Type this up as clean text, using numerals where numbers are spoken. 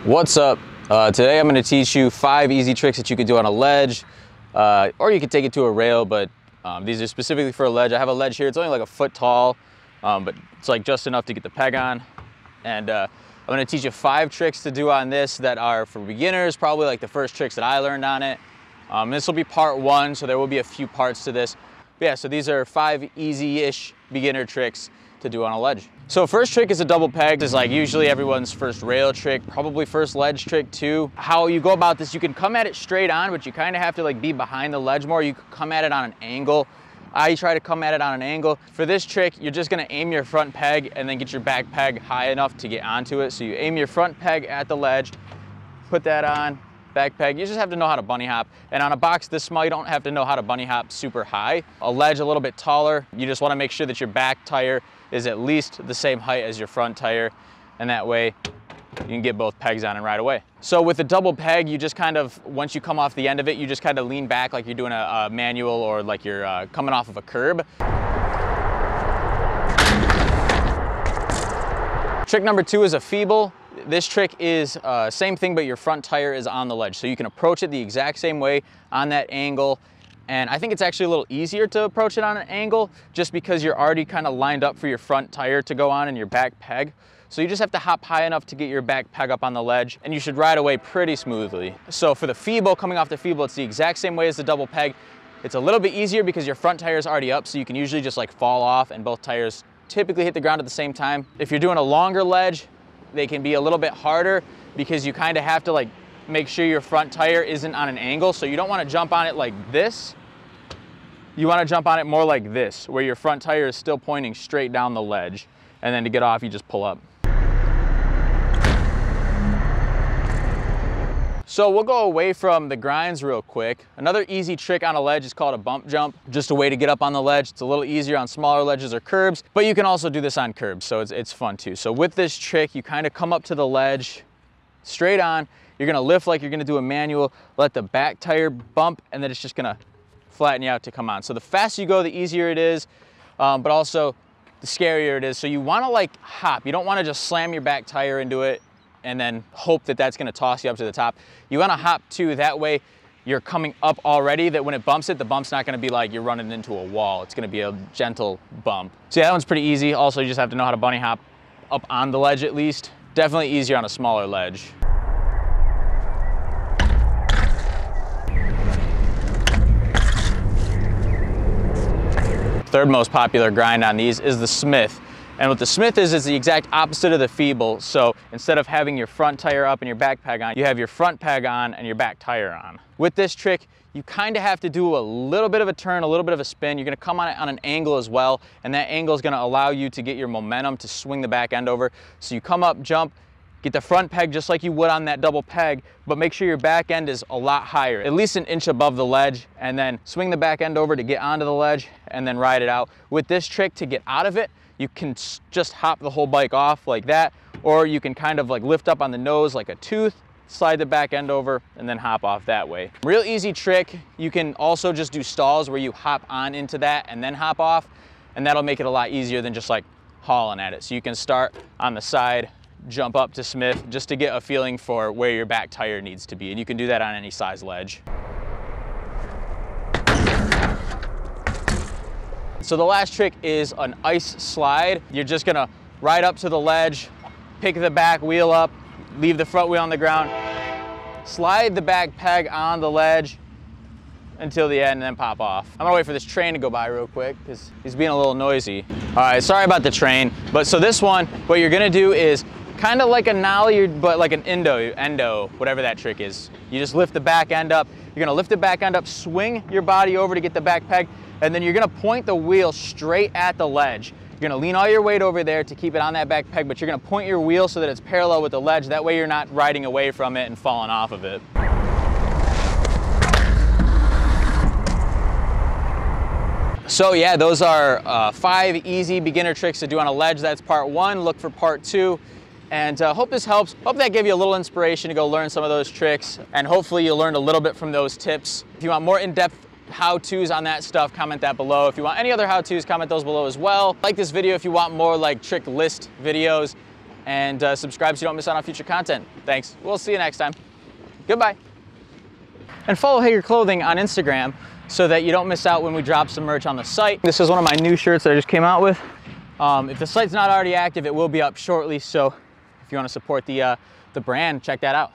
What's up? Today I'm going to teach you 5 easy tricks that you can do on a ledge, or you can take it to a rail, but these are specifically for a ledge. I have a ledge here, it's only like a foot tall, but it's like just enough to get the peg on. And I'm going to teach you 5 tricks to do on this that are for beginners, probably like the first tricks that I learned on it. This will be part 1, so there will be a few parts to this. But yeah, so these are 5 easy-ish beginner tricks to do on a ledge. So first trick is a double peg. This is like usually everyone's first rail trick, probably first ledge trick too. How you go about this, you can come at it straight on, but you kind of have to like be behind the ledge more. You can come at it on an angle. I try to come at it on an angle. For this trick, you're just gonna aim your front peg and then get your back peg high enough to get onto it. So you aim your front peg at the ledge, put that on, back peg. You just have to know how to bunny hop. And on a box this small, you don't have to know how to bunny hop super high. A ledge a little bit taller, you just wanna make sure that your back tire is at least the same height as your front tire. And that way you can get both pegs on and ride away. So with the double peg, you just kind of, once you come off the end of it, you just kind of lean back like you're doing a manual or like you're coming off of a curb. Trick number 2 is a feeble. This trick is same thing, but your front tire is on the ledge. So you can approach it the exact same way on that angle. And I think it's actually a little easier to approach it on an angle just because you're already kind of lined up for your front tire to go on and your back peg. So you just have to hop high enough to get your back peg up on the ledge and you should ride away pretty smoothly. So for the feeble, coming off the feeble, it's the exact same way as the double peg. It's a little bit easier because your front tire is already up, so you can usually just like fall off and both tires typically hit the ground at the same time. If you're doing a longer ledge, they can be a little bit harder because you kind of have to like make sure your front tire isn't on an angle. So you don't want to jump on it like this. You want to jump on it more like this, where your front tire is still pointing straight down the ledge. And then to get off, you just pull up. So we'll go away from the grinds real quick. Another easy trick on a ledge is called a bump jump. Just a way to get up on the ledge. It's a little easier on smaller ledges or curbs, but you can also do this on curbs, so it's fun too. So with this trick, you kind of come up to the ledge straight on. You're gonna lift like you're gonna do a manual, let the back tire bump, and then it's just gonna flatten you out to come on. So the faster you go, the easier it is, but also the scarier it is. So you wanna like hop. You don't wanna just slam your back tire into it and then hope that that's gonna toss you up to the top. You wanna hop too, that way you're coming up already, that when it bumps it, the bump's not gonna be like you're running into a wall. It's gonna be a gentle bump. So yeah, that one's pretty easy. Also, you just have to know how to bunny hop up on the ledge at least. Definitely easier on a smaller ledge. Third most popular grind on these is the Smith. And what the Smith is the exact opposite of the feeble. So instead of having your front tire up and your back peg on, you have your front peg on and your back tire on. With this trick, you kind of have to do a little bit of a turn, a little bit of a spin. You're gonna come on it on an angle as well, and that angle is gonna allow you to get your momentum to swing the back end over. So you come up, jump, get the front peg just like you would on that double peg, but make sure your back end is a lot higher, at least an inch above the ledge, and then swing the back end over to get onto the ledge and then ride it out. With this trick, to get out of it, you can just hop the whole bike off like that, or you can kind of like lift up on the nose like a tooth, slide the back end over, and then hop off that way. Real easy trick. You can also just do stalls where you hop on into that and then hop off, and that'll make it a lot easier than just like hauling at it. So you can start on the side, jump up to Smith just to get a feeling for where your back tire needs to be. And you can do that on any size ledge. So the last trick is an ice slide. You're just gonna ride up to the ledge, pick the back wheel up, leave the front wheel on the ground, slide the back peg on the ledge until the end and then pop off. I'm gonna wait for this train to go by real quick because he's being a little noisy. All right, sorry about the train. But so this one, what you're gonna do is kind of like a nollie, but like an endo, whatever that trick is. You just lift the back end up. You're gonna lift the back end up, swing your body over to get the back peg, and then you're gonna point the wheel straight at the ledge. You're gonna lean all your weight over there to keep it on that back peg, but you're gonna point your wheel so that it's parallel with the ledge. That way you're not riding away from it and falling off of it. So yeah, those are 5 easy beginner tricks to do on a ledge. That's part 1. Look for part 2. And hope this helps. Hope that gave you a little inspiration to go learn some of those tricks. And hopefully you learned a little bit from those tips. If you want more in-depth how-tos on that stuff, comment that below. If you want any other how-tos, comment those below as well. Like this video if you want more like trick list videos. and subscribe so you don't miss out on future content. Thanks. We'll see you next time. Goodbye. And follow Hager Clothing on Instagram so that you don't miss out when we drop some merch on the site. This is one of my new shirts that I just came out with. If the site's not already active, it will be up shortly. So if you want to support the brand, check that out.